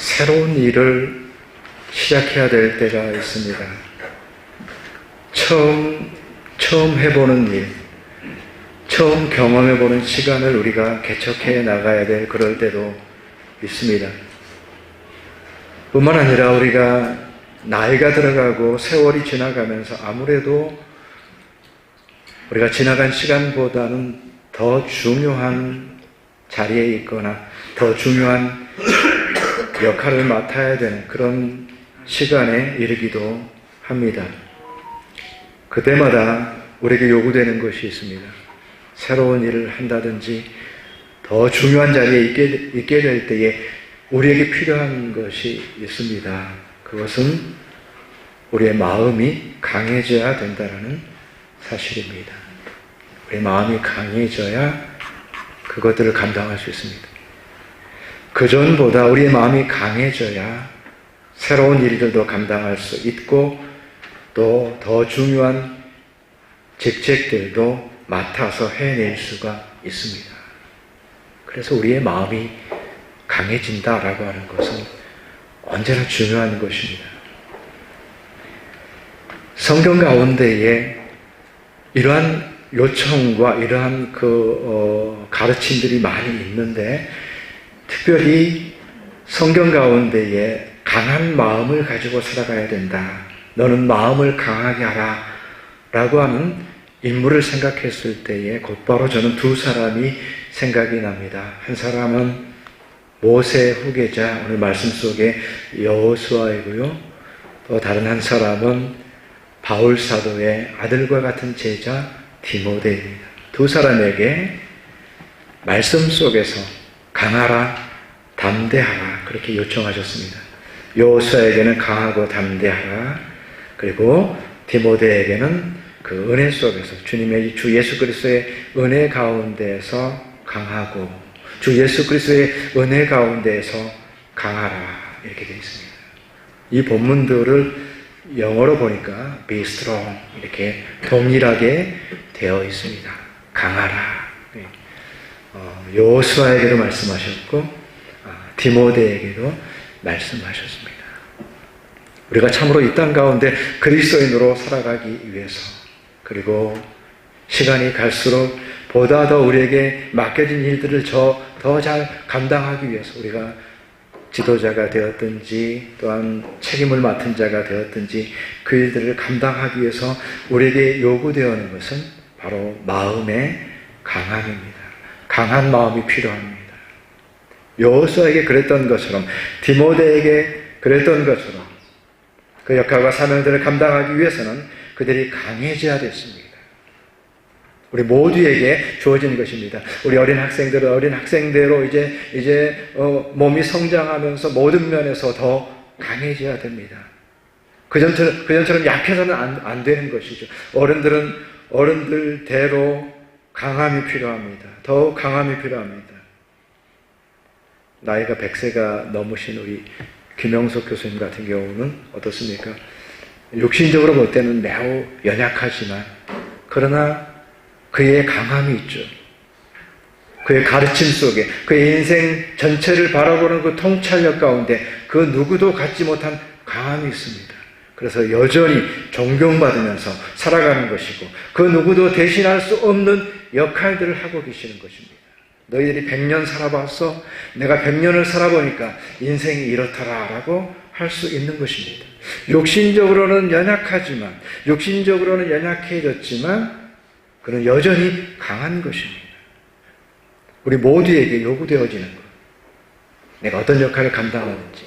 새로운 일을 시작해야 될 때가 있습니다. 처음 해보는 일, 처음 경험해보는 시간을 우리가 개척해 나가야 될 그럴 때도 있습니다. 뿐만 아니라 우리가 나이가 들어가고 세월이 지나가면서 아무래도 우리가 지나간 시간보다는 더 중요한 자리에 있거나 더 중요한 역할을 맡아야 되는 그런 시간에 이르기도 합니다. 그때마다 우리에게 요구되는 것이 있습니다. 새로운 일을 한다든지 더 중요한 자리에 있게 될 때에 우리에게 필요한 것이 있습니다. 그것은 우리의 마음이 강해져야 된다는 사실입니다. 우리의 마음이 강해져야 그것들을 감당할 수 있습니다. 그 전보다 우리의 마음이 강해져야 새로운 일들도 감당할 수 있고 또 더 중요한 직책들도 맡아서 해낼 수가 있습니다. 그래서 우리의 마음이 강해진다라고 하는 것은 언제나 중요한 것입니다. 성경 가운데에 이러한 요청과 이러한 가르침들이 많이 있는데 특별히 성경 가운데에 강한 마음을 가지고 살아가야 된다. 너는 마음을 강하게 하라 라고 하는 인물을 생각했을 때에 곧바로 저는 두 사람이 생각이 납니다. 한 사람은 모세 후계자, 오늘 말씀 속에 여호수아이고요. 또 다른 한 사람은 바울 사도의 아들과 같은 제자 디모데입니다. 두 사람에게 말씀 속에서 강하라, 담대하라 그렇게 요청하셨습니다. 여호수아에게는 강하고 담대하라, 그리고 디모데에게는 그 은혜 속에서 주님의 주 예수 그리스도의 은혜 가운데에서 강하고 주 예수 그리스도의 은혜 가운데에서 강하라 이렇게 되어 있습니다. 이 본문들을 영어로 보니까 be strong 이렇게 동일하게 되어 있습니다. 강하라. 여호수아에게도 말씀하셨고 디모데에게도 말씀하셨습니다. 우리가 참으로 이 땅 가운데 그리스도인으로 살아가기 위해서 그리고 시간이 갈수록 보다 더 우리에게 맡겨진 일들을 더 잘 감당하기 위해서 우리가 지도자가 되었든지 또한 책임을 맡은 자가 되었든지 그 일들을 감당하기 위해서 우리에게 요구되어 오는 것은 바로 마음의 강함입니다. 강한 마음이 필요합니다. 여호수아에게 그랬던 것처럼 디모데에게 그랬던 것처럼 그 역할과 사명들을 감당하기 위해서는 그들이 강해져야 됐습니다. 우리 모두에게 주어진 것입니다. 우리 어린 학생들은 어린 학생대로 이제 몸이 성장하면서 모든 면에서 더 강해져야 됩니다. 그전처럼 약해서는 안 되는 것이죠. 어른들은 어른들대로 강함이 필요합니다. 더욱 강함이 필요합니다. 나이가 100세가 넘으신 우리 김영석 교수님 같은 경우는 어떻습니까? 육신적으로 볼 때는 매우 연약하지만 그러나 그의 강함이 있죠. 그의 가르침 속에 그의 인생 전체를 바라보는 그 통찰력 가운데 그 누구도 갖지 못한 강함이 있습니다. 그래서 여전히 존경받으면서 살아가는 것이고 그 누구도 대신할 수 없는 역할들을 하고 계시는 것입니다. 너희들이 100년 살아봤어? 내가 100년을 살아보니까 인생이 이렇더라 라고 할 수 있는 것입니다. 육신적으로는 연약하지만 육신적으로는 연약해졌지만 그는 여전히 강한 것입니다. 우리 모두에게 요구되어지는 것. 내가 어떤 역할을 감당하는지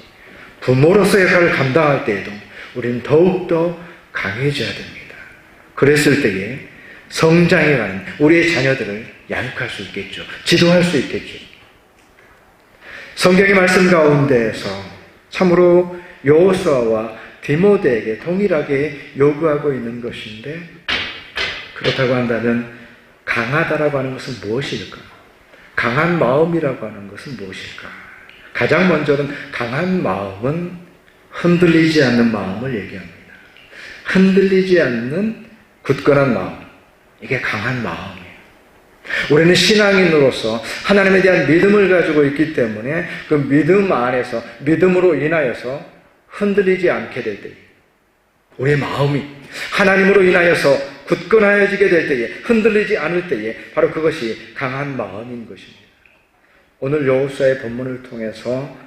부모로서의 역할을 감당할 때에도 우리는 더욱더 강해져야 됩니다. 그랬을 때에 성장해가는 우리의 자녀들을 양육할 수 있겠죠. 지도할 수 있겠죠. 성경의 말씀 가운데에서 참으로 여호수아와 디모데에게 동일하게 요구하고 있는 것인데 그렇다고 한다면 강하다라고 하는 것은 무엇일까? 강한 마음이라고 하는 것은 무엇일까? 가장 먼저는 강한 마음은 흔들리지 않는 마음을 얘기합니다. 흔들리지 않는 굳건한 마음. 이게 강한 마음이에요. 우리는 신앙인으로서 하나님에 대한 믿음을 가지고 있기 때문에 그 믿음 안에서, 믿음으로 인하여서 흔들리지 않게 될 때에, 우리의 마음이 하나님으로 인하여서 굳건하여지게 될 때에, 흔들리지 않을 때에 바로 그것이 강한 마음인 것입니다. 오늘 여호수아의 본문을 통해서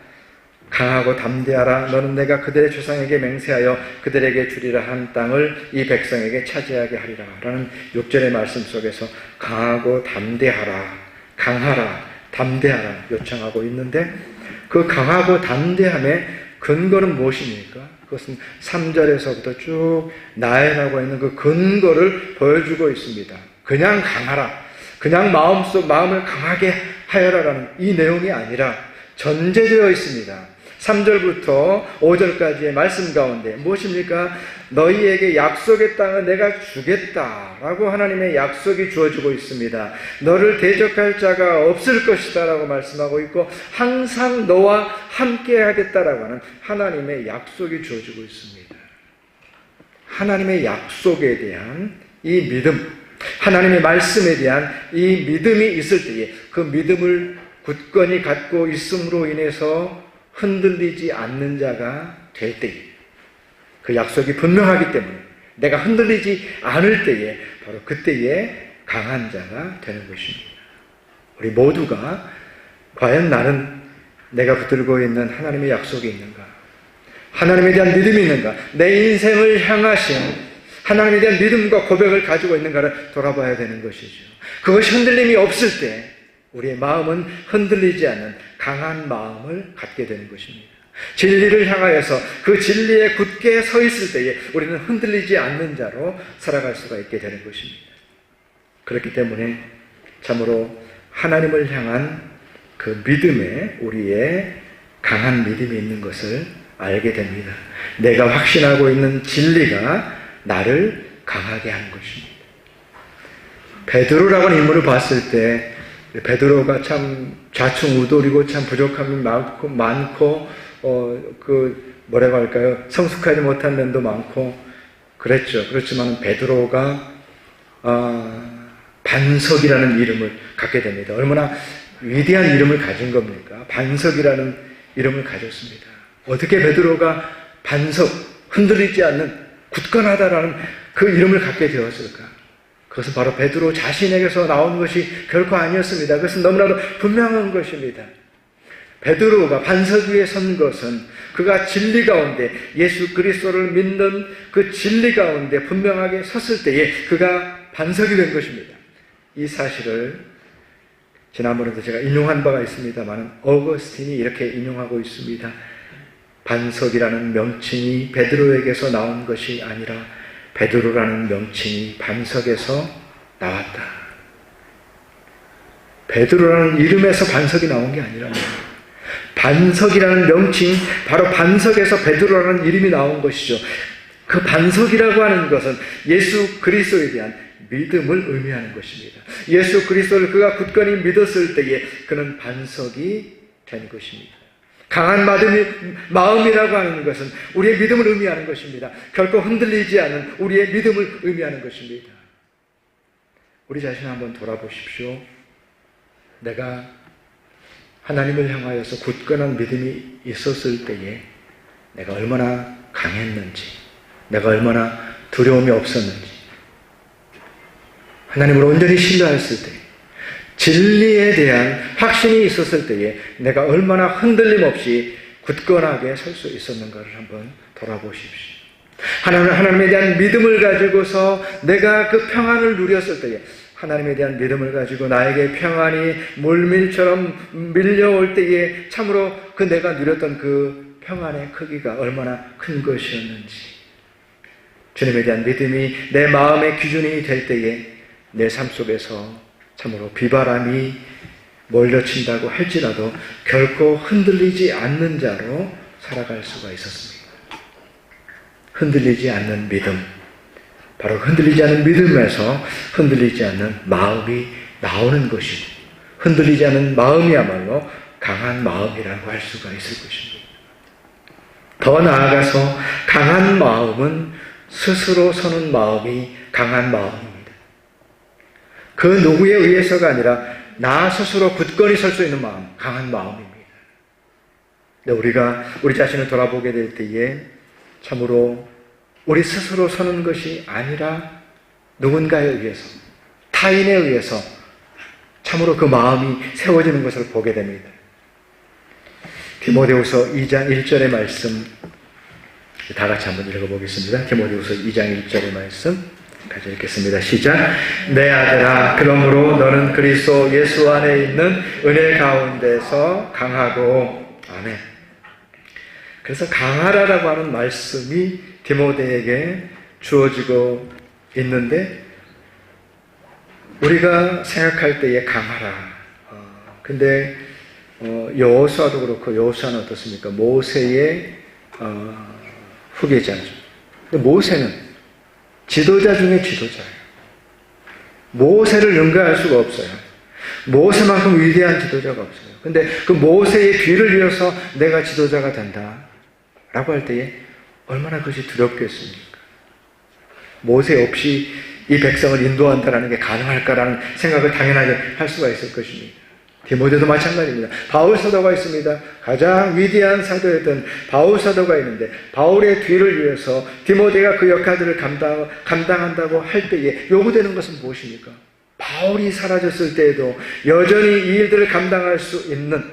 강하고 담대하라, 너는 내가 그들의 조상에게 맹세하여 그들에게 주리라 한 땅을 이 백성에게 차지하게 하리라 라는 6절의 말씀 속에서 강하고 담대하라, 강하라, 담대하라 요청하고 있는데, 그 강하고 담대함의 근거는 무엇입니까? 그것은 3절에서부터 쭉 나열하고 있는 그 근거를 보여주고 있습니다. 그냥 강하라, 그냥 마음을 강하게 하여라라는 이 내용이 아니라 전제되어 있습니다. 3절부터 5절까지의 말씀 가운데 무엇입니까? 너희에게 약속의 땅을 내가 주겠다라고 하나님의 약속이 주어지고 있습니다. 너를 대적할 자가 없을 것이다 라고 말씀하고 있고, 항상 너와 함께 하겠다라고 하는 하나님의 약속이 주어지고 있습니다. 하나님의 약속에 대한 이 믿음, 하나님의 말씀에 대한 이 믿음이 있을 때에, 그 믿음을 굳건히 갖고 있음으로 인해서 흔들리지 않는 자가 될 때에, 그 약속이 분명하기 때문에 내가 흔들리지 않을 때에 바로 그때에 강한 자가 되는 것입니다. 우리 모두가 과연 나는 내가 붙들고 있는 하나님의 약속이 있는가? 하나님에 대한 믿음이 있는가? 내 인생을 향하신 하나님에 대한 믿음과 고백을 가지고 있는가를 돌아봐야 되는 것이죠. 그것이 흔들림이 없을 때 우리의 마음은 흔들리지 않는 강한 마음을 갖게 되는 것입니다. 진리를 향하여서 그 진리에 굳게 서 있을 때에 우리는 흔들리지 않는 자로 살아갈 수가 있게 되는 것입니다. 그렇기 때문에 참으로 하나님을 향한 그 믿음에 우리의 강한 믿음이 있는 것을 알게 됩니다. 내가 확신하고 있는 진리가 나를 강하게 하는 것입니다. 베드로라고 하는 인물을 봤을 때 베드로가 참 좌충우돌이고 참 부족함이 많고 뭐라고 할까요? 성숙하지 못한 면도 많고 그랬죠. 그렇지만 베드로가 반석이라는 이름을 갖게 됩니다. 얼마나 위대한 이름을 가진 겁니까? 반석이라는 이름을 가졌습니다. 어떻게 베드로가 반석, 흔들리지 않는 굳건하다라는 그 이름을 갖게 되었을까? 그것은 바로 베드로 자신에게서 나온 것이 결코 아니었습니다. 그것은 너무나도 분명한 것입니다. 베드로가 반석 위에 선 것은 그가 진리 가운데 예수 그리스도를 믿는 그 진리 가운데 분명하게 섰을 때에 그가 반석이 된 것입니다. 이 사실을 지난번에도 제가 인용한 바가 있습니다만 어거스틴이 이렇게 인용하고 있습니다. 반석이라는 명칭이 베드로에게서 나온 것이 아니라 베드로라는 명칭이 반석에서 나왔다. 베드로라는 이름에서 반석이 나온 게 아니라 반석이라는 명칭, 바로 반석에서 베드로라는 이름이 나온 것이죠. 그 반석이라고 하는 것은 예수 그리스도에 대한 믿음을 의미하는 것입니다. 예수 그리스도를 그가 굳건히 믿었을 때에 그는 반석이 된 것입니다. 강한 마음이라고 하는 것은 우리의 믿음을 의미하는 것입니다. 결코 흔들리지 않은 우리의 믿음을 의미하는 것입니다. 우리 자신을 한번 돌아보십시오. 내가 하나님을 향하여서 굳건한 믿음이 있었을 때에 내가 얼마나 강했는지, 내가 얼마나 두려움이 없었는지, 하나님을 온전히 신뢰했을 때, 진리에 대한 확신이 있었을 때에 내가 얼마나 흔들림 없이 굳건하게 설 수 있었는가를 한번 돌아보십시오. 하나님에 대한 믿음을 가지고서 내가 그 평안을 누렸을 때에, 하나님에 대한 믿음을 가지고 나에게 평안이 물밀처럼 밀려올 때에 참으로 그 내가 누렸던 그 평안의 크기가 얼마나 큰 것이었는지, 주님에 대한 믿음이 내 마음의 기준이 될 때에 내 삶 속에서 참으로 비바람이 몰려친다고 할지라도 결코 흔들리지 않는 자로 살아갈 수가 있었습니다. 흔들리지 않는 믿음, 바로 흔들리지 않는 믿음에서 흔들리지 않는 마음이 나오는 것이고, 흔들리지 않는 마음이야말로 강한 마음이라고 할 수가 있을 것입니다. 더 나아가서 강한 마음은 스스로 서는 마음이 강한 마음입니다. 그 누구에 의해서가 아니라 나 스스로 굳건히 설 수 있는 마음, 강한 마음입니다. 근데 우리가 우리 자신을 돌아보게 될 때에 참으로 우리 스스로 서는 것이 아니라 누군가에 의해서, 타인에 의해서 참으로 그 마음이 세워지는 것을 보게 됩니다. 디모데후서 2장 1절의 말씀 다 같이 한번 읽어보겠습니다. 디모데후서 2장 1절의 말씀 같이 읽겠습니다. 시작. 내 아들아, 그러므로 너는 그리스도 예수 안에 있는 은혜 가운데서 강하고. 아멘. 그래서 강하라라고 하는 말씀이 디모데에게 주어지고 있는데 우리가 생각할 때에 강하라. 근데 여호수아도 그렇고, 여호수아는 어떻습니까? 모세의 후계자죠. 근데 모세는 지도자 중에 지도자예요. 모세를 능가할 수가 없어요. 모세만큼 위대한 지도자가 없어요. 근데 그 모세의 뒤를 이어서 내가 지도자가 된다 라고 할 때에 얼마나 그것이 두렵겠습니까? 모세 없이 이 백성을 인도한다라는 게 가능할까라는 생각을 당연하게 할 수가 있을 것입니다. 디모데도 마찬가지입니다. 바울 사도가 있습니다. 가장 위대한 사도였던 바울 사도가 있는데 바울의 뒤를 위해서 디모데가 그 역할들을 감당한다고 할 때에 요구되는 것은 무엇입니까? 바울이 사라졌을 때에도 여전히 이 일들을 감당할 수 있는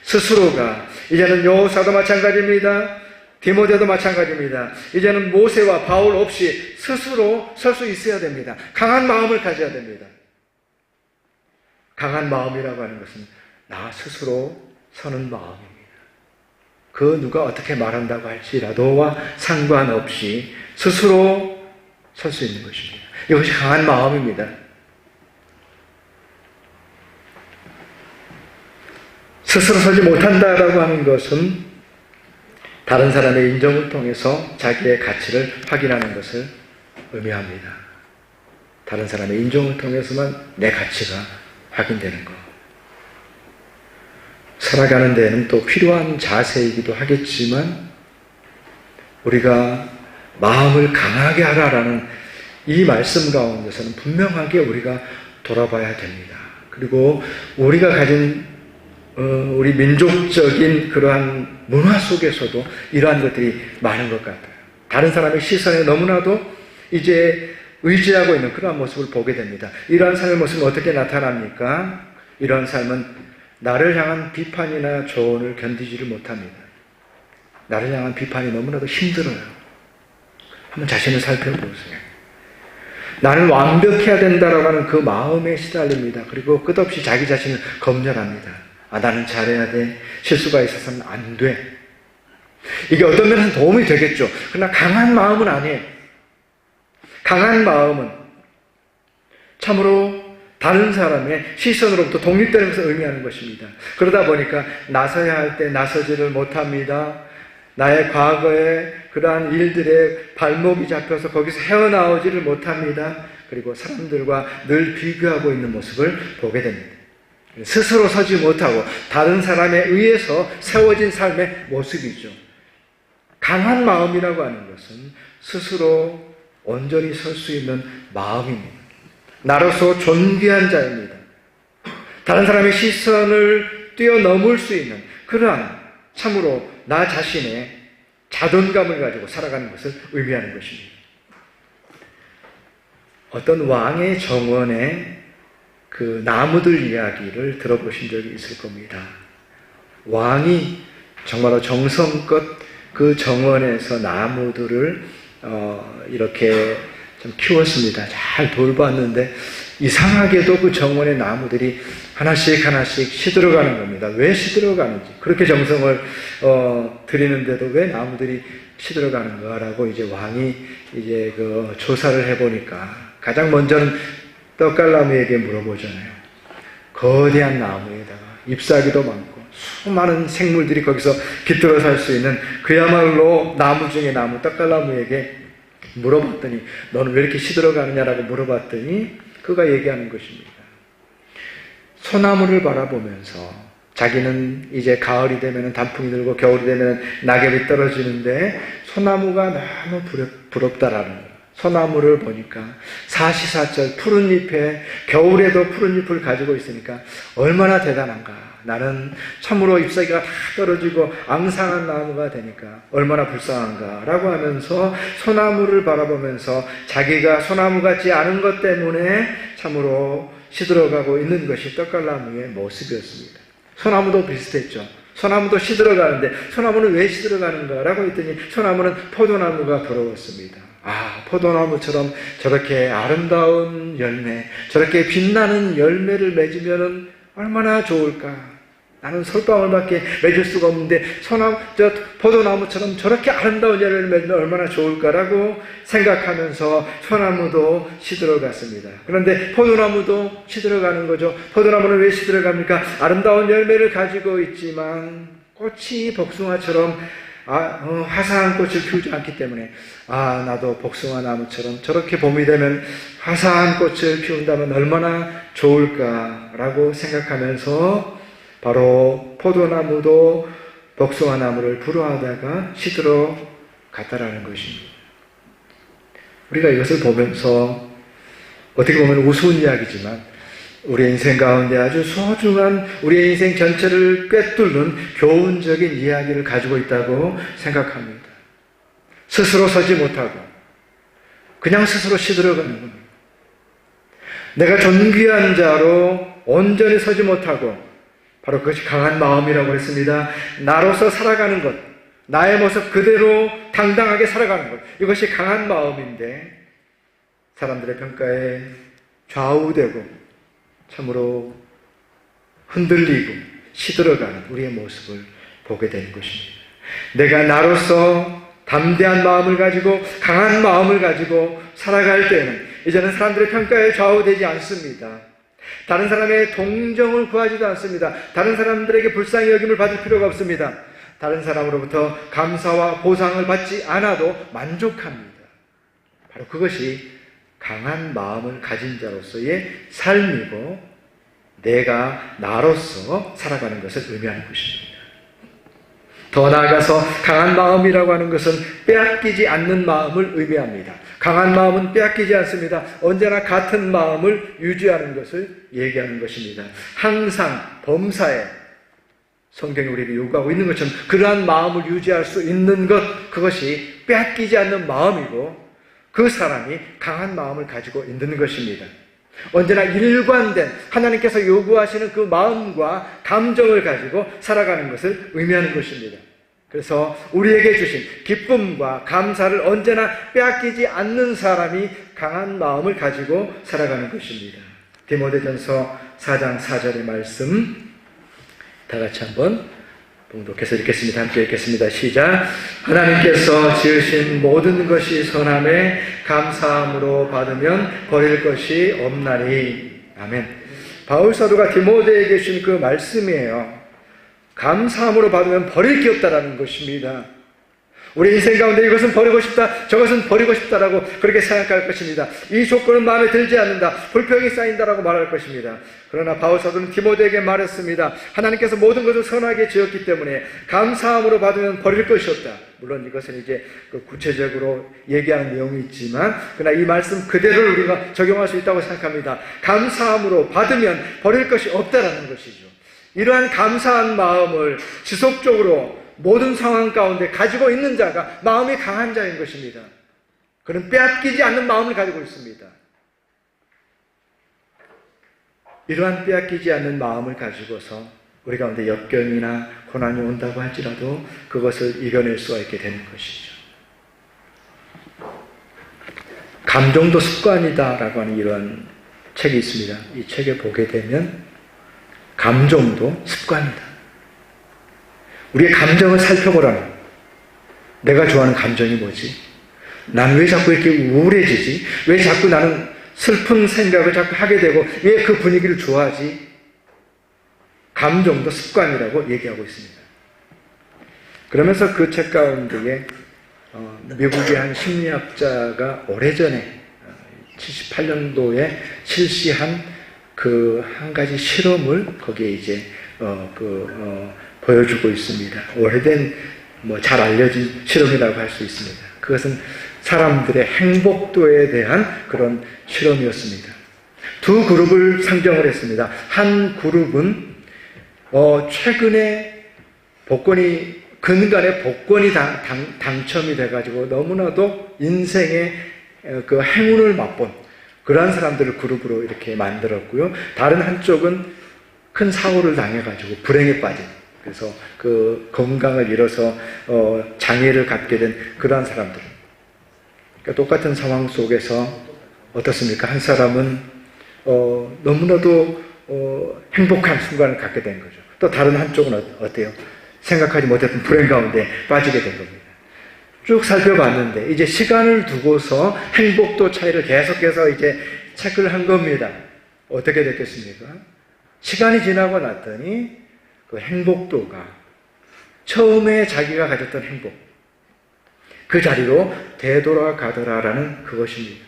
스스로가, 이제는 여호수아도 마찬가지입니다. 디모데도 마찬가지입니다. 이제는 모세와 바울 없이 스스로 설 수 있어야 됩니다. 강한 마음을 가져야 됩니다. 강한 마음이라고 하는 것은 나 스스로 서는 마음입니다. 그 누가 어떻게 말한다고 할지라도와 상관없이 스스로 설 수 있는 것입니다. 이것이 강한 마음입니다. 스스로 서지 못한다라고 하는 것은 다른 사람의 인정을 통해서 자기의 가치를 확인하는 것을 의미합니다. 다른 사람의 인정을 통해서만 내 가치가 확인되는 것. 살아가는 데에는 또 필요한 자세이기도 하겠지만 우리가 마음을 강하게 하라라는 이 말씀 가운데서는 분명하게 우리가 돌아봐야 됩니다. 그리고 우리가 가진 우리 민족적인 그러한 문화 속에서도 이러한 것들이 많은 것 같아요. 다른 사람의 시선에 너무나도 이제 의지하고 있는 그러한 모습을 보게 됩니다. 이러한 삶의 모습은 어떻게 나타납니까? 이러한 삶은 나를 향한 비판이나 조언을 견디지를 못합니다. 나를 향한 비판이 너무나도 힘들어요. 한번 자신을 살펴보세요. 나는 완벽해야 된다라고 하는 그 마음에 시달립니다. 그리고 끝없이 자기 자신을 검열합니다. 나는 잘해야 돼. 실수가 있어서는 안 돼. 이게 어떤 면에는 도움이 되겠죠. 그러나 강한 마음은 아니에요. 강한 마음은 참으로 다른 사람의 시선으로부터 독립되는 것을 의미하는 것입니다. 그러다 보니까 나서야 할 때 나서지를 못합니다. 나의 과거의 그러한 일들에 발목이 잡혀서 거기서 헤어나오지를 못합니다. 그리고 사람들과 늘 비교하고 있는 모습을 보게 됩니다. 스스로 서지 못하고 다른 사람에 의해서 세워진 삶의 모습이죠. 강한 마음이라고 하는 것은 스스로 온전히 설 수 있는 마음입니다. 나로서 존귀한 자입니다. 다른 사람의 시선을 뛰어넘을 수 있는 그러한 참으로 나 자신의 자존감을 가지고 살아가는 것을 의미하는 것입니다. 어떤 왕의 정원에 그 나무들 이야기를 들어보신 적이 있을 겁니다. 왕이 정말로 정성껏 그 정원에서 나무들을 이렇게 좀 키웠습니다. 잘 돌봤는데 이상하게도 그 정원의 나무들이 하나씩 시들어가는 겁니다. 왜 시들어가는지, 그렇게 정성을 들이는데도 왜 나무들이 시들어가는가라고 이제 왕이 이제 그 조사를 해보니까 가장 먼저는 떡갈나무에게 물어보잖아요. 거대한 나무에다가 잎사귀도 많고 수많은 생물들이 거기서 깃들어 살 수 있는 그야말로 나무 중에 나무 떡갈나무에게 물어봤더니 너는 왜 이렇게 시들어가느냐라고 물어봤더니 그가 얘기하는 것입니다. 소나무를 바라보면서 자기는 이제 가을이 되면 단풍이 들고 겨울이 되면 낙엽이 떨어지는데 소나무가 너무 부럽다라는 거예요. 소나무를 보니까 사시사철 푸른 잎에 겨울에도 푸른 잎을 가지고 있으니까 얼마나 대단한가. 나는 참으로 잎사귀가 다 떨어지고 앙상한 나무가 되니까 얼마나 불쌍한가 라고 하면서 소나무를 바라보면서 자기가 소나무 같지 않은 것 때문에 참으로 시들어가고 있는 것이 떡갈나무의 모습이었습니다. 소나무도 비슷했죠. 소나무도 시들어가는데 소나무는 왜 시들어가는가 라고 했더니 소나무는 포도나무가 부러웠습니다. 포도나무처럼 저렇게 아름다운 열매, 저렇게 빛나는 열매를 맺으면 얼마나 좋을까. 나는 솔방울밖에 맺을 수가 없는데 포도나무처럼 저렇게 아름다운 열매를 맺으면 얼마나 좋을까라고 생각하면서 소나무도 시들어갔습니다. 그런데 포도나무도 시들어가는 거죠. 포도나무는 왜 시들어갑니까? 아름다운 열매를 가지고 있지만 꽃이 복숭아처럼 화사한 꽃을 피우지 않기 때문에 나도 복숭아 나무처럼 저렇게 봄이 되면 화사한 꽃을 피운다면 얼마나 좋을까라고 생각하면서 바로 포도나무도 복숭아 나무를 부러워하다가 시들어 갔다라는 것입니다. 우리가 이것을 보면서 어떻게 보면 우스운 이야기지만 우리의 인생 가운데 아주 소중한 우리의 인생 전체를 꿰뚫는 교훈적인 이야기를 가지고 있다고 생각합니다. 스스로 서지 못하고 그냥 스스로 시들어가는 겁니다. 내가 존귀한 자로 온전히 서지 못하고 바로 그것이 강한 마음이라고 했습니다. 나로서 살아가는 것, 나의 모습 그대로 당당하게 살아가는 것, 이것이 강한 마음인데 사람들의 평가에 좌우되고 참으로 흔들리고 시들어가는 우리의 모습을 보게 되는 것입니다. 내가 나로서 담대한 마음을 가지고 강한 마음을 가지고 살아갈 때는 이제는 사람들의 평가에 좌우되지 않습니다. 다른 사람의 동정을 구하지도 않습니다. 다른 사람들에게 불쌍히 여김을 받을 필요가 없습니다. 다른 사람으로부터 감사와 보상을 받지 않아도 만족합니다. 바로 그것이 강한 마음을 가진 자로서의 삶이고 내가 나로서 살아가는 것을 의미하는 것입니다. 더 나아가서 강한 마음이라고 하는 것은 빼앗기지 않는 마음을 의미합니다. 강한 마음은 빼앗기지 않습니다. 언제나 같은 마음을 유지하는 것을 얘기하는 것입니다. 항상 범사에 성경이 우리에게 요구하고 있는 것처럼 그러한 마음을 유지할 수 있는 것, 그것이 빼앗기지 않는 마음이고 그 사람이 강한 마음을 가지고 있는 것입니다. 언제나 일관된 하나님께서 요구하시는 그 마음과 감정을 가지고 살아가는 것을 의미하는 것입니다. 그래서 우리에게 주신 기쁨과 감사를 언제나 빼앗기지 않는 사람이 강한 마음을 가지고 살아가는 것입니다. 디모데전서 4장 4절의 말씀 다 같이 한번 봉독해서 읽겠습니다. 함께 읽겠습니다. 시작. 하나님께서 지으신 모든 것이 선함에 감사함으로 받으면 버릴 것이 없나니. 아멘. 바울 사도가 디모데에게 주신 그 말씀이에요. 감사함으로 받으면 버릴 게 없다라는 것입니다. 우리 인생 가운데 이것은 버리고 싶다, 저것은 버리고 싶다라고 그렇게 생각할 것입니다. 이 조건은 마음에 들지 않는다, 불평이 쌓인다라고 말할 것입니다. 그러나 바울 사도는 디모데에게 말했습니다. 하나님께서 모든 것을 선하게 지었기 때문에 감사함으로 받으면 버릴 것이 없다. 물론 이것은 이제 구체적으로 얘기하는 내용이 있지만 그러나 이 말씀 그대로를 우리가 적용할 수 있다고 생각합니다. 감사함으로 받으면 버릴 것이 없다라는 것이죠. 이러한 감사한 마음을 지속적으로 모든 상황 가운데 가지고 있는 자가 마음이 강한 자인 것입니다. 그는 빼앗기지 않는 마음을 가지고 있습니다. 이러한 빼앗기지 않는 마음을 가지고서 우리 가운데 역경이나 고난이 온다고 할지라도 그것을 이겨낼 수가 있게 되는 것이죠. 감정도 습관이다라고 하는 이러한 책이 있습니다. 이 책에 보게 되면 감정도 습관이다. 우리의 감정을 살펴보라는, 내가 좋아하는 감정이 뭐지? 난 왜 자꾸 이렇게 우울해지지? 왜 자꾸 나는 슬픈 생각을 자꾸 하게 되고 왜 그 분위기를 좋아하지? 감정도 습관이라고 얘기하고 있습니다. 그러면서 그 책 가운데에 미국의 한 심리학자가 오래전에 78년도에 실시한 그 한 가지 실험을 거기에 이제 보여주고 있습니다. 오래된 잘 알려진 실험이라고 할 수 있습니다. 그것은 사람들의 행복도에 대한 그런 실험이었습니다. 두 그룹을 상정을 했습니다. 한 그룹은 최근에 근간에 복권이 당첨이 돼가지고 너무나도 인생의 그 행운을 맛본 그러한 사람들을 그룹으로 이렇게 만들었고요. 다른 한쪽은 큰 사고를 당해가지고 불행에 빠진, 그래서 그 건강을 잃어서 장애를 갖게 된 그러한 사람들. 그러니까 똑같은 상황 속에서 어떻습니까? 한 사람은 너무나도 행복한 순간을 갖게 된 거죠. 또 다른 한쪽은 어때요? 생각하지 못했던 불행 가운데 빠지게 된 겁니다. 쭉 살펴봤는데 이제 시간을 두고서 행복도 차이를 계속해서 이제 체크를 한 겁니다. 어떻게 됐겠습니까? 시간이 지나고 났더니 그 행복도가 처음에 자기가 가졌던 행복, 그 자리로 되돌아가더라라는 그것입니다.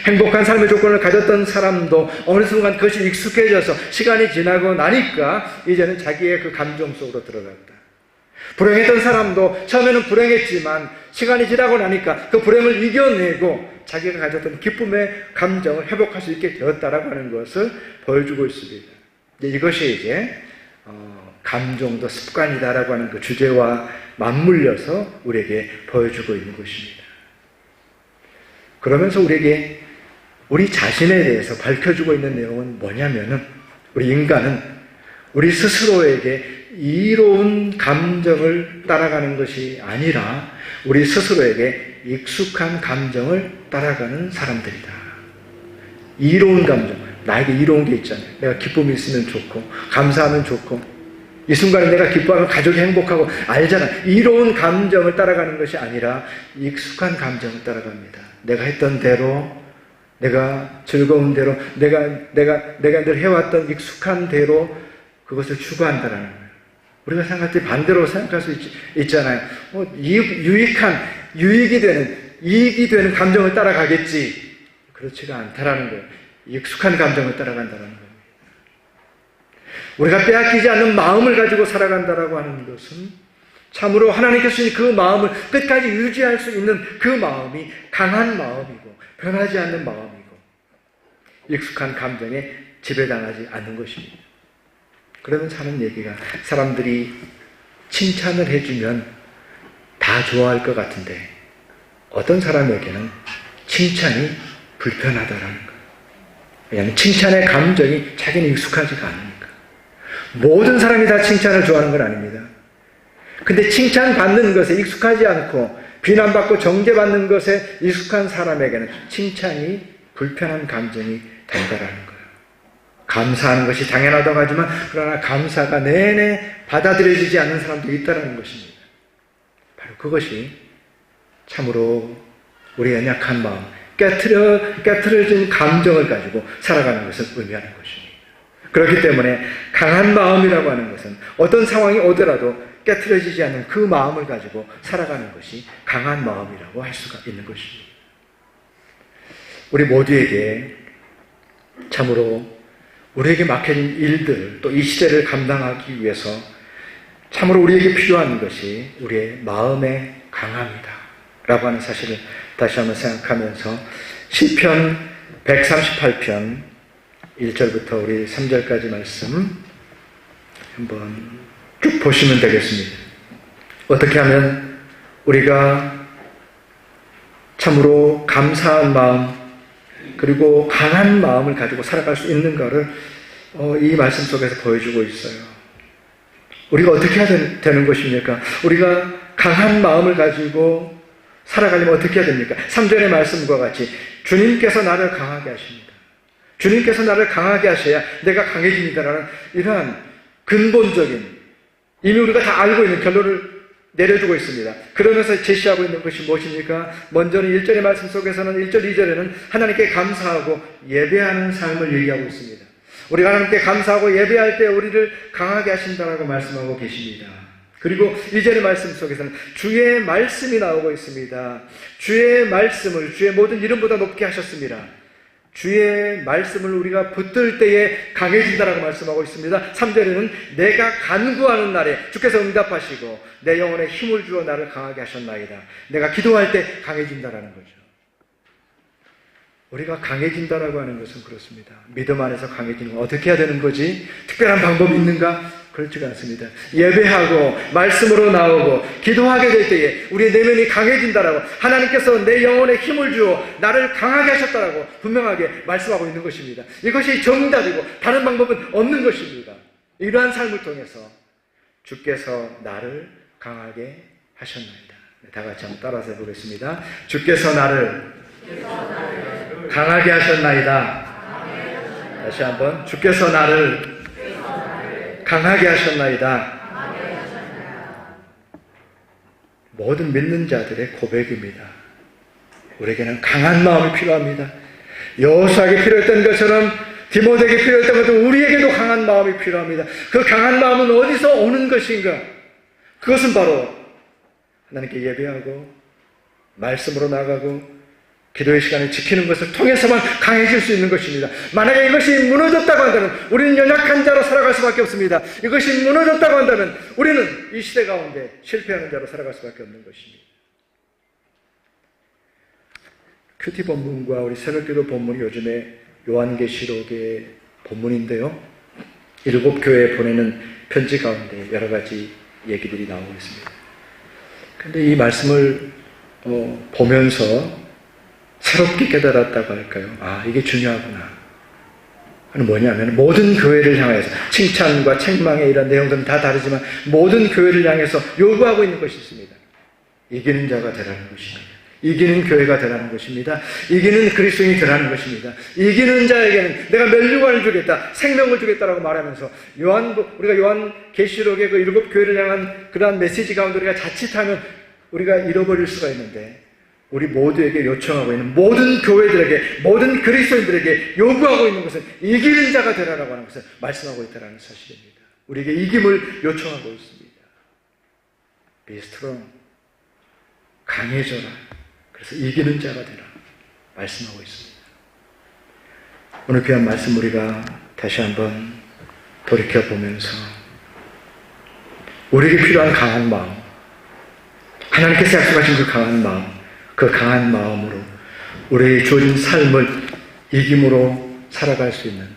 행복한 삶의 조건을 가졌던 사람도 어느 순간 그것이 익숙해져서 시간이 지나고 나니까 이제는 자기의 그 감정 속으로 들어갔다. 불행했던 사람도 처음에는 불행했지만 시간이 지나고 나니까 그 불행을 이겨내고 자기가 가졌던 기쁨의 감정을 회복할 수 있게 되었다라고 하는 것을 보여주고 있습니다. 이것이 이제 감정도 습관이다라고 하는 그 주제와 맞물려서 우리에게 보여주고 있는 것입니다. 그러면서 우리에게 우리 자신에 대해서 밝혀주고 있는 내용은 뭐냐면은 우리 인간은 우리 스스로에게 이로운 감정을 따라가는 것이 아니라 우리 스스로에게 익숙한 감정을 따라가는 사람들이다. 이로운 감정, 나에게 이로운 게 있잖아요. 내가 기쁨이 있으면 좋고 감사하면 좋고 이 순간에 내가 기뻐하면 가족이 행복하고 알잖아. 이로운 감정을 따라가는 것이 아니라 익숙한 감정을 따라갑니다. 내가 했던 대로, 내가 즐거운 대로, 내가 늘 해왔던 익숙한 대로 그것을 추구한다라는 거예요. 우리가 생각할 때 반대로 생각할 수 있잖아요. 이익이 되는 감정을 따라가겠지. 그렇지가 않다라는 거예요. 익숙한 감정을 따라간다는 거예요. 우리가 빼앗기지 않는 마음을 가지고 살아간다라고 하는 것은 참으로 하나님께서 주신 그 마음을 끝까지 유지할 수 있는 그 마음이 강한 마음이고 변하지 않는 마음이고 익숙한 감정에 지배당하지 않는 것입니다. 그러면서 하는 얘기가 사람들이 칭찬을 해주면 다 좋아할 것 같은데 어떤 사람에게는 칭찬이 불편하다라는 거예요. 왜냐하면 칭찬의 감정이 자기는 익숙하지가 않으니까. 모든 사람이 다 칭찬을 좋아하는 건 아닙니다. 근데 칭찬받는 것에 익숙하지 않고 비난받고 정죄받는 것에 익숙한 사람에게는 칭찬이 불편한 감정이 된다라는 거예요. 감사하는 것이 당연하다고 하지만 그러나 감사가 내내 받아들여지지 않는 사람도 있다는 것입니다. 바로 그것이 참으로 우리 연약한 마음, 깨트려진 감정을 가지고 살아가는 것을 의미하는 것입니다. 그렇기 때문에 강한 마음이라고 하는 것은 어떤 상황이 오더라도 깨트려지지 않는 그 마음을 가지고 살아가는 것이 강한 마음이라고 할 수가 있는 것입니다. 우리 모두에게 참으로 우리에게 맡겨진 일들, 또 이 시대를 감당하기 위해서 참으로 우리에게 필요한 것이 우리의 마음의 강함이다 라고 하는 사실을 다시 한번 생각하면서 시편 138편 1절부터 우리 3절까지 말씀 한번 쭉 보시면 되겠습니다. 어떻게 하면 우리가 참으로 감사한 마음 그리고 강한 마음을 가지고 살아갈 수 있는가를 이 말씀 속에서 보여주고 있어요. 우리가 어떻게 해야 되는 것입니까? 우리가 강한 마음을 가지고 살아가려면 어떻게 해야 됩니까? 3절의 말씀과 같이 주님께서 나를 강하게 하십니다. 주님께서 나를 강하게 하셔야 내가 강해집니다라는 이러한 근본적인 이미 우리가 다 알고 있는 결론을 내려주고 있습니다. 그러면서 제시하고 있는 것이 무엇입니까? 먼저는 1절의 말씀 속에서는 1절, 2절에는 하나님께 감사하고 예배하는 삶을 얘기하고 있습니다. 우리가 하나님께 감사하고 예배할 때 우리를 강하게 하신다라고 말씀하고 계십니다. 그리고 2절의 말씀 속에서는 주의 말씀이 나오고 있습니다. 주의 말씀을 주의 모든 이름보다 높게 하셨습니다. 주의 말씀을 우리가 붙들 때에 강해진다라고 말씀하고 있습니다. 3절에는 내가 간구하는 날에 주께서 응답하시고 내 영혼에 힘을 주어 나를 강하게 하셨나이다. 내가 기도할 때 강해진다라는 거죠. 우리가 강해진다라고 하는 것은 그렇습니다. 믿음 안에서 강해지는 건 어떻게 해야 되는 거지? 특별한 방법이 있는가? 그렇지가 않습니다. 예배하고 말씀으로 나오고 기도하게 될 때에 우리의 내면이 강해진다라고, 하나님께서 내 영혼에 힘을 주어 나를 강하게 하셨다라고 분명하게 말씀하고 있는 것입니다. 이것이 정답이고 다른 방법은 없는 것입니다. 이러한 삶을 통해서 주께서 나를 강하게 하셨나이다. 다 같이 한번 따라서 해보겠습니다. 주께서 나를 강하게 하셨나이다. 다시 한번. 주께서 나를 강하게 하셨나이다. 모든 믿는 자들의 고백입니다. 우리에게는 강한 마음이 필요합니다. 여호수아에게 필요했던 것처럼, 디모데에게 필요했던 것처럼 우리에게도 강한 마음이 필요합니다. 그 강한 마음은 어디서 오는 것인가? 그것은 바로 하나님께 예배하고 말씀으로 나가고 기도의 시간을 지키는 것을 통해서만 강해질 수 있는 것입니다. 만약에 이것이 무너졌다고 한다면 우리는 연약한 자로 살아갈 수밖에 없습니다. 이것이 무너졌다고 한다면 우리는 이 시대 가운데 실패하는 자로 살아갈 수밖에 없는 것입니다. 큐티 본문과 우리 새벽기도 본문이 요즘에 요한계시록의 본문인데요. 7 교회에 보내는 편지 가운데 여러 가지 얘기들이 나오고 있습니다. 그런데 이 말씀을 보면서 새롭게 깨달았다고 할까요? 아, 이게 중요하구나. 그건 뭐냐면 모든 교회를 향해서 칭찬과 책망의 이런 내용들은 다 다르지만 모든 교회를 향해서 요구하고 있는 것이 있습니다. 이기는 자가 되라는 것입니다. 이기는 교회가 되라는 것입니다. 이기는 그리스도인이 되라는 것입니다. 이기는 자에게는 내가 멸류관을 주겠다, 생명을 주겠다라고 말하면서 우리가 요한계시록의 그 7 교회를 향한 그러한 메시지 가운데 우리가 자칫하면 우리가 잃어버릴 수가 있는데, 우리 모두에게 요청하고 있는, 모든 교회들에게, 모든 그리스도인들에게 요구하고 있는 것은 이기는 자가 되라라고 하는 것을 말씀하고 있다는 사실입니다. 우리에게 이김을 요청하고 있습니다. Be strong. 강해져라. 그래서 이기는 자가 되라. 말씀하고 있습니다. 오늘 귀한 말씀 우리가 다시 한번 돌이켜보면서 우리에게 필요한 강한 마음, 하나님께서 약속하신 그 강한 마음, 그 강한 마음으로 우리의 주어진 삶을 이김으로 살아갈 수 있는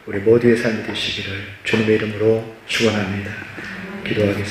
우리 모두의 삶이 되시기를 주님의 이름으로 축원합니다. 기도하겠습니다.